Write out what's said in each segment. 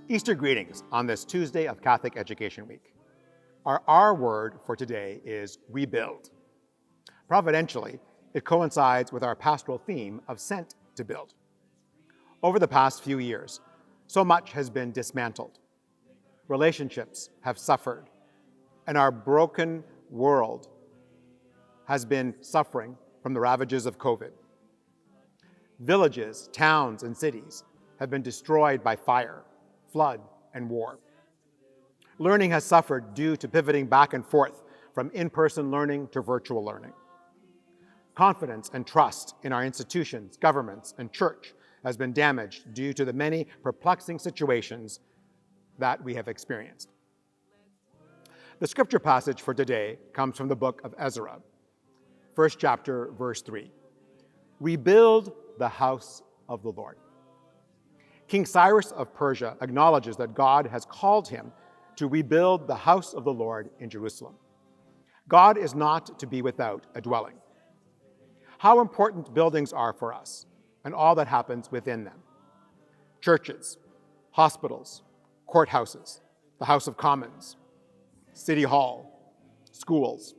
Easter greetings on this Tuesday of Catholic Education Week. Our word for today is rebuild. Providentially, it coincides with our pastoral theme of sent to build. Over the past few years, so much has been dismantled. Relationships have suffered, and our broken world has been suffering from the ravages of COVID. Villages, towns, and cities have been destroyed by fire, flood, and war. Learning has suffered due to pivoting back and forth from in-person learning to virtual learning. Confidence and trust in our institutions, governments, and church has been damaged due to the many perplexing situations that we have experienced. The scripture passage for today comes from the book of Ezra, first chapter, verse 3. Rebuild the house of the Lord. King Cyrus of Persia acknowledges that God has called him to rebuild the house of the Lord in Jerusalem. God is not to be without a dwelling. How important buildings are for us and all that happens within them. Churches, hospitals, courthouses, the House of Commons, City Hall, schools.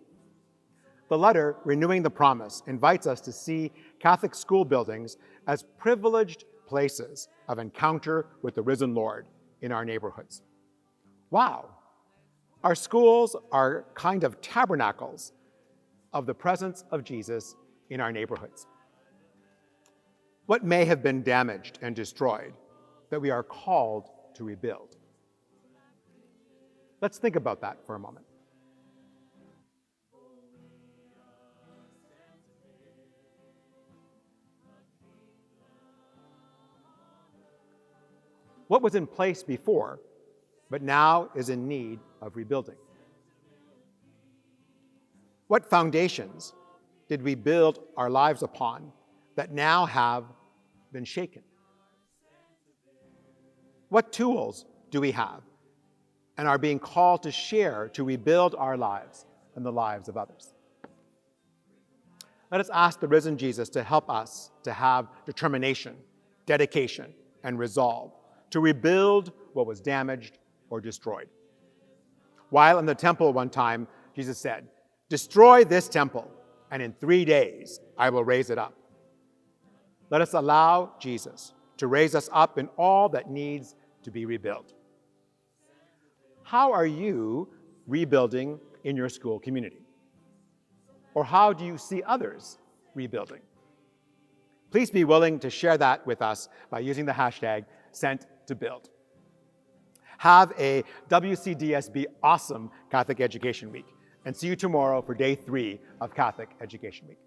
The letter, Renewing the Promise, invites us to see Catholic school buildings as privileged places of encounter with the risen Lord in our neighborhoods. Wow, our schools are kind of tabernacles of the presence of Jesus in our neighborhoods. What may have been damaged and destroyed that we are called to rebuild? Let's think about that for a moment. What was in place before, but now is in need of rebuilding? What foundations did we build our lives upon that now have been shaken? What tools do we have and are being called to share to rebuild our lives and the lives of others? Let us ask the risen Jesus to help us to have determination, dedication, and resolve to rebuild what was damaged or destroyed. While in the temple one time, Jesus said, "Destroy this temple, and in 3 days I will raise it up." Let us allow Jesus to raise us up in all that needs to be rebuilt. How are you rebuilding in your school community? Or how do you see others rebuilding? Please be willing to share that with us by using the hashtag #SentToBuild. Have a WCDSB awesome Catholic Education Week, and see you tomorrow for day 3 of Catholic Education Week.